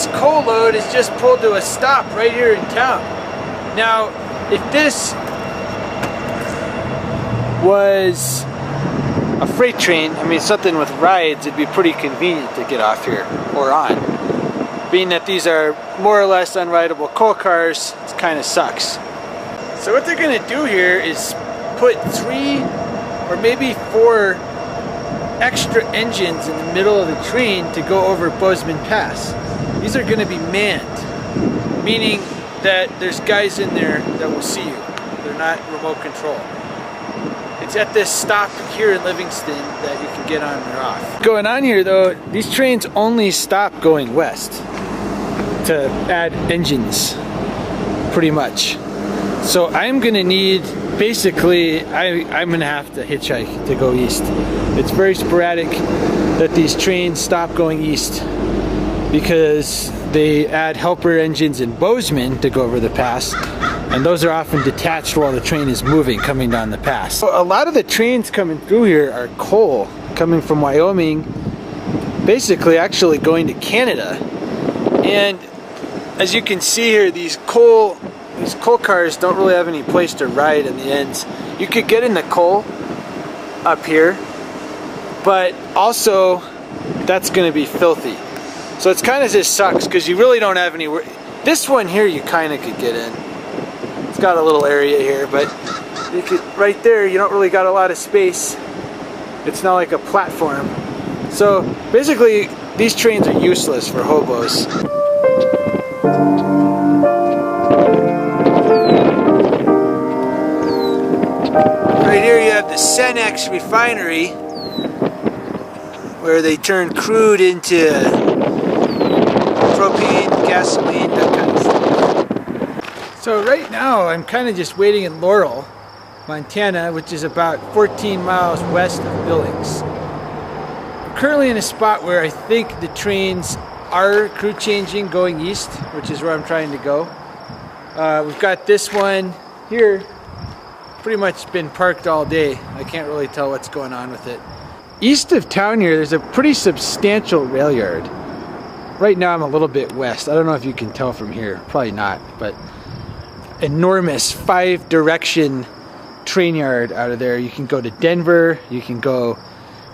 this coal load is just pulled to a stop right here in town. Now, if this was a freight train, I mean something with rides, it'd be pretty convenient to get off here or on. Being that these are more or less unrideable coal cars, it kind of sucks. So what they're going to do here is put 3 or maybe 4 extra engines in the middle of the train to go over Bozeman Pass. These are going to be manned, meaning that there's guys in there that will see you. They're not remote control. It's at this stop here in Livingston that you can get on or off. Going on here though, these trains only stop going west to add engines, pretty much. So I'm gonna need, basically, I'm gonna have to hitchhike to go east. It's very sporadic that these trains stop going east because they add helper engines in Bozeman to go over the pass, and those are often detached while the train is moving, coming down the pass. So a lot of the trains coming through here are coal, coming from Wyoming, basically actually going to Canada. And as you can see here, these coal cars don't really have any place to ride in the ends. You could get in the coal up here, but also that's going to be filthy. So it's kind of just sucks because you really don't have anywhere. This one here you kind of could get in. It's got a little area here, but you could, right there you don't really got a lot of space. It's not like a platform. So basically these trains are useless for hobos. Right here you have the Cenex refinery where they turn crude into propane, gasoline, that kind of stuff. So right now I'm kind of just waiting in Laurl, Montana, which is about 14 miles west of Billings. I'm currently in a spot where I think the trains are crew changing going east, which is where I'm trying to go. We've got this one here, pretty much been parked all day. I can't really tell what's going on with it. East of town here, there's a pretty substantial rail yard. Right now I'm a little bit west. I don't know if you can tell from here, probably not, but enormous 5-direction train yard out of there. You can go to Denver, you can go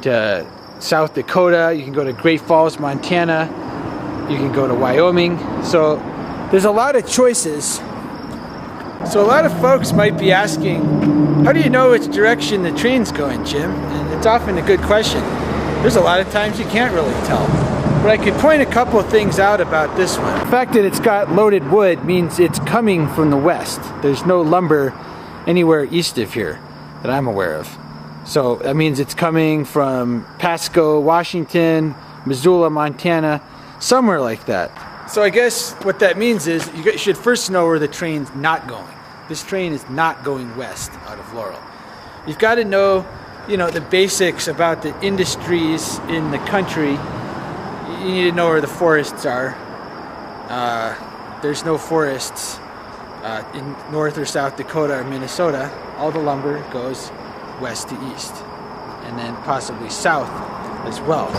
to South Dakota, you can go to Great Falls, Montana, you can go to Wyoming. So there's a lot of choices. So a lot of folks might be asking, how do you know which direction the train's going, Jim? And it's often a good question. There's a lot of times you can't really tell. But I could point a couple of things out about this one. The fact that it's got loaded wood means it's coming from the west. There's no lumber anywhere east of here that I'm aware of. So that means it's coming from Pasco, Washington, Missoula, Montana, somewhere like that. So I guess what that means is you should first know where the train's not going. This train is not going west out of Laurel. You've got to know, the basics about the industries in the country. You need to know where the forests are. There's no forests in North or South Dakota or Minnesota. All the lumber goes west to east, and then possibly south as well.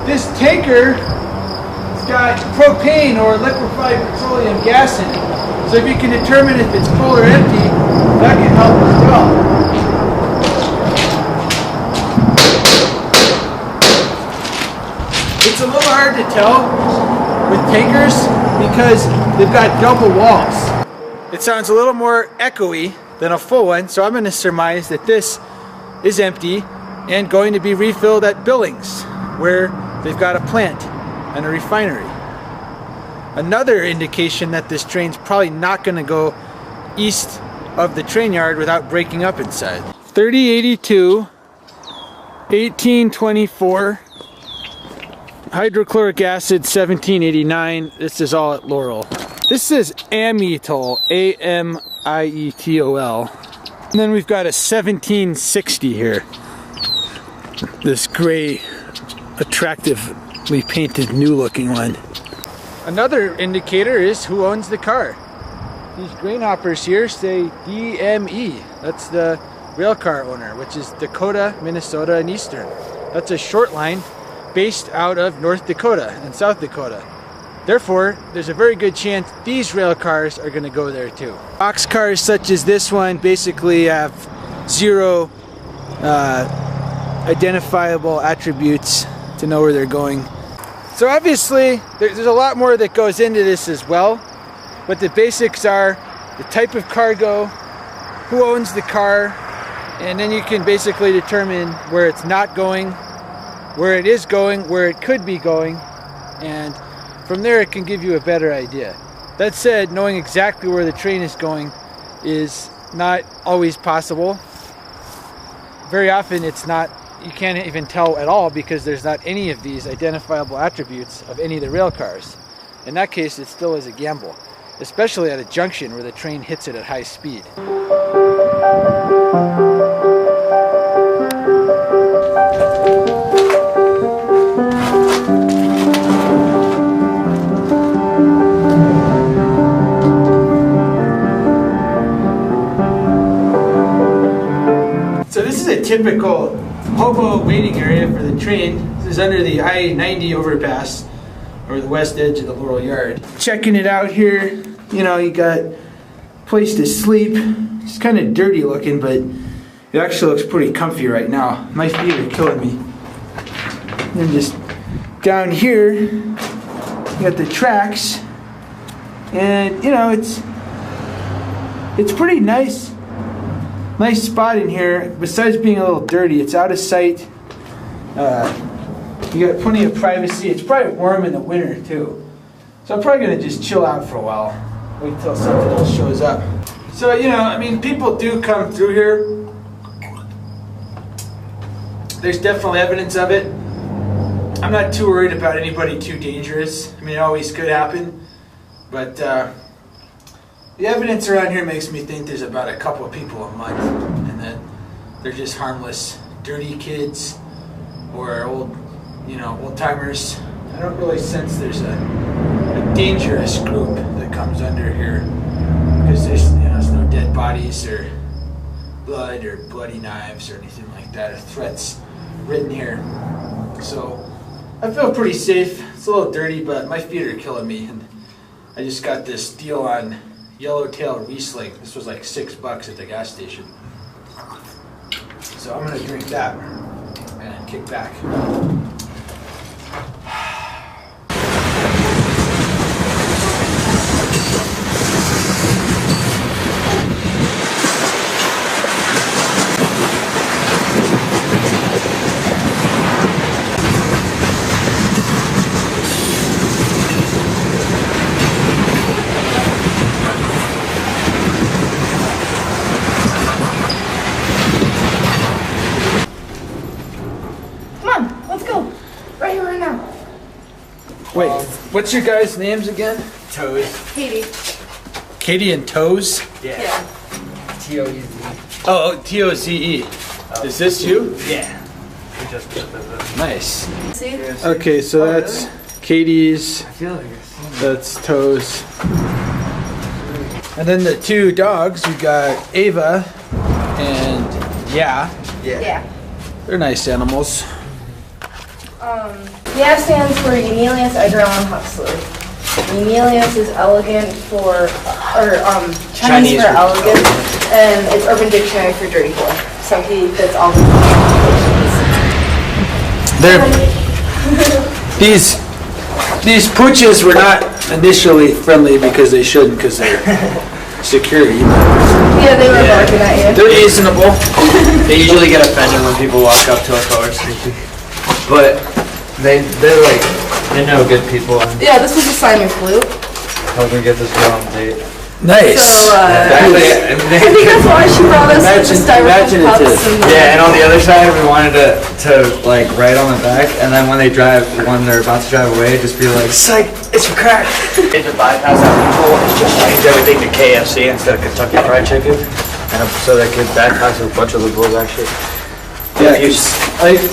This tanker has got propane or liquefied petroleum gas in it. So if you can determine if it's full or empty, that can help as well. It's a little hard to tell with tankers because they've got double walls. It sounds a little more echoey than a full one, so I'm going to surmise that this is empty and going to be refilled at Billings, where they've got a plant and a refinery. Another indication that this train's probably not going to go east of the train yard without breaking up inside. 3082, 1824, hydrochloric acid 1789. This is all at Laurel. This is Amietol, A-M-I-E-T-O-L. And then we've got a 1760 here. This gray, attractively painted, new-looking one. Another indicator is who owns the car. These grain hoppers here say DME. That's the rail car owner, which is Dakota, Minnesota, and Eastern. That's a short line based out of North Dakota and South Dakota. Therefore, there's a very good chance these rail cars are going to go there too. Box cars such as this one basically have zero identifiable attributes to know where they're going. So obviously, there's a lot more that goes into this as well, but the basics are the type of cargo, who owns the car, and then you can basically determine where it's not going, where it is going, where it could be going, and from there it can give you a better idea. That said, knowing exactly where the train is going is not always possible. Very often it's not, you can't even tell at all because there's not any of these identifiable attributes of any of the rail cars. In that case, it still is a gamble, especially at a junction where the train hits it at high speed. So this is a typical hobo waiting area for the train. This is under the I-90 overpass, or the west edge of the Laurl yard. Checking it out here, you know, you got a place to sleep. It's kind of dirty looking, but it actually looks pretty comfy right now. My feet are killing me. And just down here, you got the tracks, and you know, it's pretty nice. Nice spot in here. Besides being a little dirty, it's out of sight. You got plenty of privacy. It's probably warm in the winter too. So I'm probably gonna just chill out for a while. Wait till something else shows up. So, you know, I mean, people do come through here. There's definitely evidence of it. I'm not too worried about anybody too dangerous. I mean, it always could happen. But the evidence around here makes me think there's about a couple of people a month, and that they're just harmless, dirty kids or old timers. I don't really sense there's a dangerous group that comes under here, because there's no dead bodies or blood or bloody knives or anything like that, or threats written here. So I feel pretty safe. It's a little dirty, but my feet are killing me, and I just got this deal on yellowtail Riesling. This was like $6 at the gas station. So I'm gonna drink that and kick back. Wait, what's your guys' names again? Toes. Katie. Katie and Toes? Yeah. T-O-E-Z. Oh, T-O-Z-E. Oh. Is this you? Yeah. We just put this. Nice. See? Okay, so that's Katie's. I feel like I've seen that. That's Toes. And then the two dogs, we got Ava and Yeah. Yeah. They're nice animals. Yeah stands for Emilius Edron Huxley. Emilius is elegant for, Chinese for elegant, and it's Urban Dictionary for dirty boy. So he fits all the These pooches were not initially friendly because they shouldn't, because they're security. Yeah, they were barking at you. They're reasonable. They usually get offended when people walk up to our cars. But they know good people and Yeah, this is a Simon flute. help them get this girl on a date. Nice. So, I think that's why she brought us the styrofoam cups. Yeah, and on the other side, we wanted to like write on the back, and then when they're about to drive away, just be like, "Psych, it's for crack." It's a bypass that people just change everything to KFC instead of Kentucky Fried Chicken, and so they could bypass a bunch of liberals actually.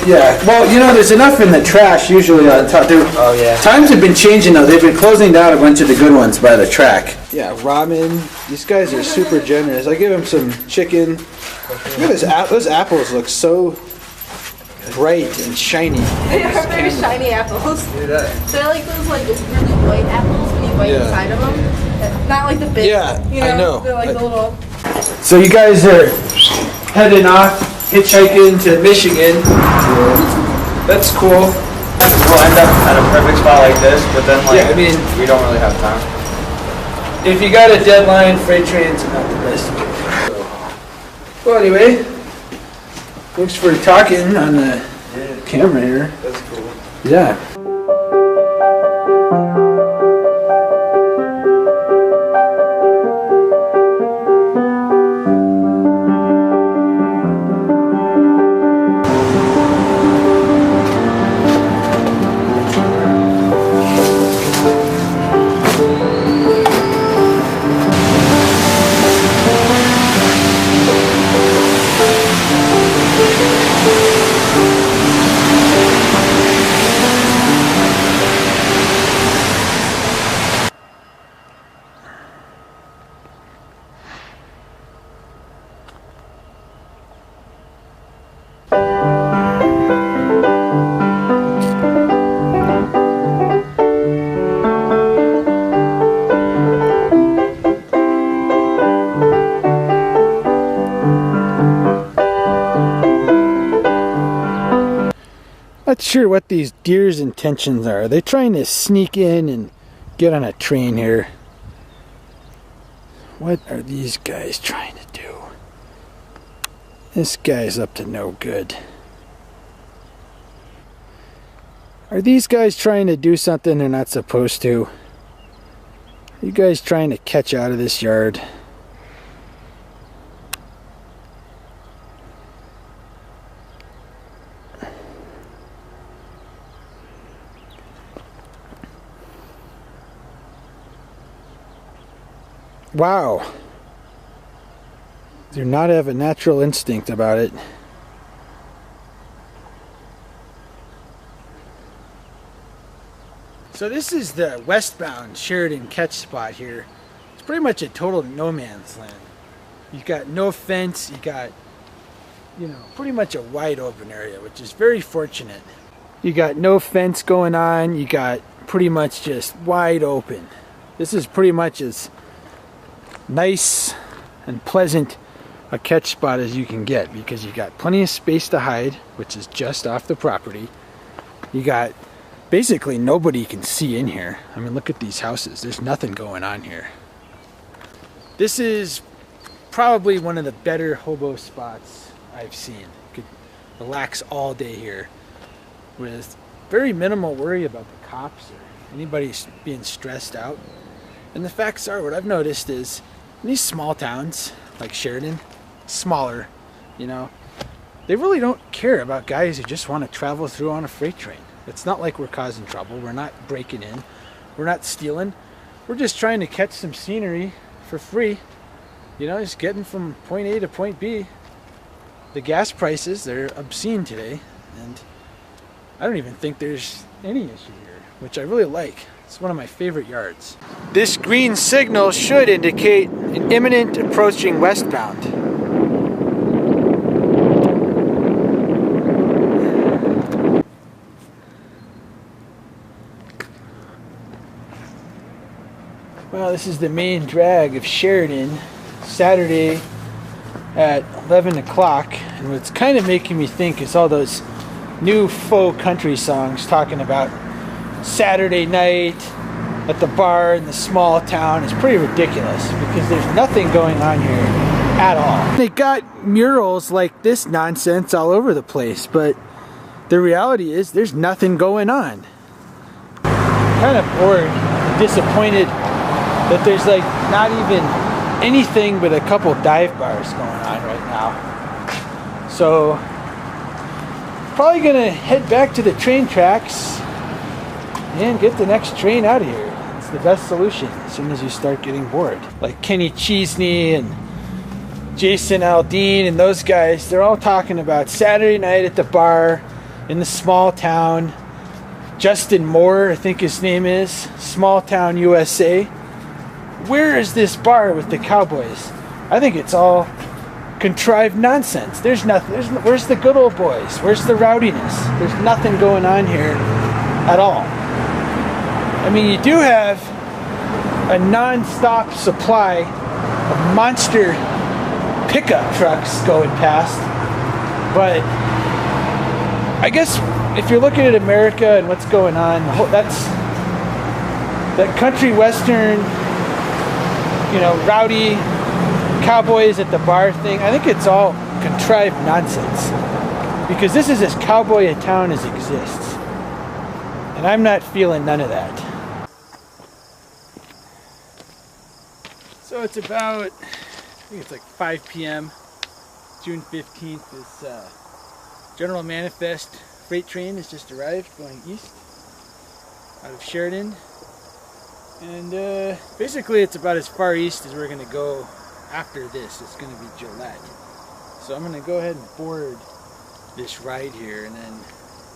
Yeah, well, you know, there's enough in the trash usually on top. Oh yeah. Times have been changing though. They've been closing down a bunch of the good ones by the track. Yeah, ramen. These guys are super generous. I give them some chicken. Look at this. Those apples look so bright and shiny. They are very shiny apples. Yeah. They're like those like really white apples when you bite inside of them. Not like the big. Yeah, you know, I know. They're like the little. So you guys are heading off, hitchhiking to Michigan. That's cool. We'll end up at a perfect spot like this, but then like Yeah, I mean, we don't really have time. if you got a deadline, freight trains are not the best. Well, anyway, thanks for talking on the camera here. That's cool. Yeah. Not sure what these deer's intentions are. Are they trying to sneak in and get on a train here? What are these guys trying to do? This guy's up to no good. Are these guys trying to do something they're not supposed to? Are you guys trying to catch out of this yard? Wow. Do not have a natural instinct about it. So this is the westbound Sheridan catch spot here. It's pretty much a total no man's land. You've got no fence, you got, pretty much a wide open area, which is very fortunate. You got no fence going on, you got pretty much just wide open. This is pretty much as nice and pleasant a catch spot as you can get, because you got plenty of space to hide, which is just off the property. You got basically nobody can see in here. I mean, look at these houses. There's nothing going on here. This is probably one of the better hobo spots I've seen. You could relax all day here with very minimal worry about the cops or anybody being stressed out. And the facts are, what I've noticed is, in these small towns like Sheridan, smaller, they really don't care about guys who just want to travel through on a freight train. It's not like we're causing trouble. We're not breaking in. We're not stealing. We're just trying to catch some scenery for free. Just getting from point A to point B. The gas prices, they're obscene today. And I don't even think there's any issue here, which I really like. It's one of my favorite yards. This green signal should indicate an imminent approaching westbound. Well, this is the main drag of Sheridan, Saturday at 11 o'clock. And what's kind of making me think is all those new faux country songs talking about Saturday night at the bar in the small town is pretty ridiculous, because there's nothing going on here at all. They got murals like this nonsense all over the place, but the reality is there's nothing going on. I'm kind of bored, disappointed that there's like not even anything but a couple dive bars going on right now. So probably gonna head back to the train tracks and get the next train out of here. It's the best solution as soon as you start getting bored. Like Kenny Chesney and Jason Aldean and those guys, they're all talking about Saturday night at the bar in the small town. Justin Moore, I think his name is, Small Town USA. Where is this bar with the Cowboys? I think it's all contrived nonsense. There's nothing. Where's the good old boys? Where's the rowdiness? There's nothing going on here at all. I mean, you do have a non-stop supply of monster pickup trucks going past, but I guess if you're looking at America and what's going on, that's that country western, you know, rowdy cowboys at the bar thing. I think it's all contrived nonsense, because this is as cowboy a town as exists, and I'm not feeling none of that. So it's about, I think it's like 5 p.m. June 15th. This General Manifest freight train has just arrived going east out of Sheridan, and basically it's about as far east as we're going to go after this. It's going to be Gillete. So I'm going to go ahead and board this ride here, and then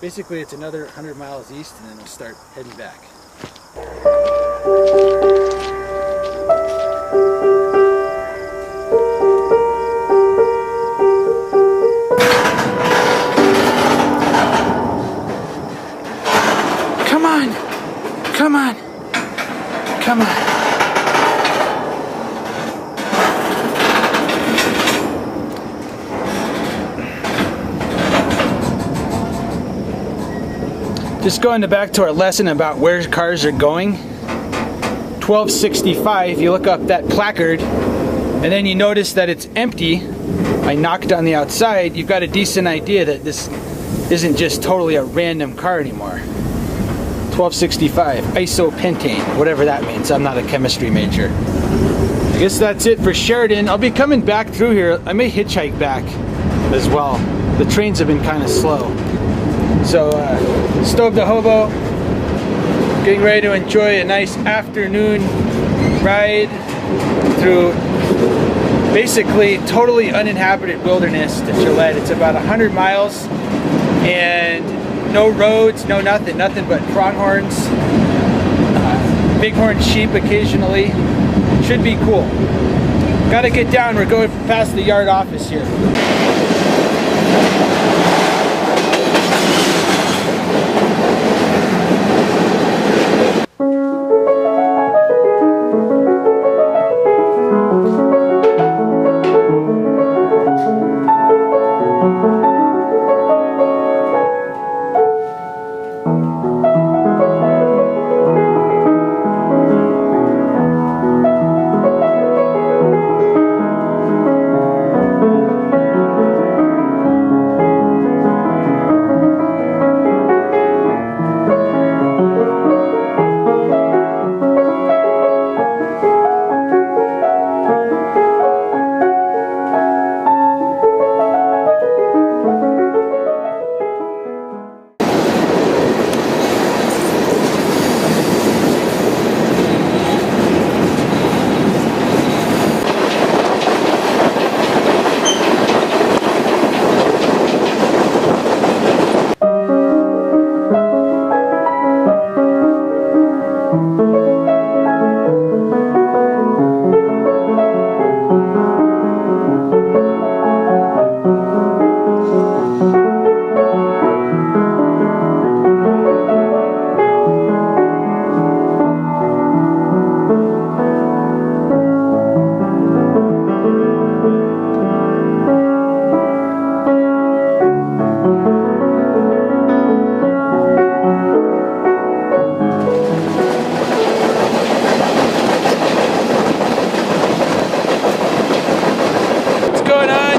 basically it's another 100 miles east, and then we'll start heading back. Come on! Come on! Come on! Just going back to our lesson about where cars are going. 1265, you look up that placard and then you notice that it's empty. I knocked on the outside. You've got a decent idea that this isn't just totally a random car anymore. 1265, isopentane, whatever that means. I'm not a chemistry major. I guess that's it for Sheridan. I'll be coming back through here. I may hitchhike back as well. The trains have been kind of slow. So, Stobe the Hobo, getting ready to enjoy a nice afternoon ride through basically totally uninhabited wilderness to Gillete. It's about 100 miles and no roads, no nothing but pronghorns, bighorn sheep occasionally. Should be cool. Gotta get down, we're going past the yard office here.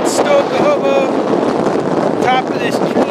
Stobe the Hobo, top of this tree.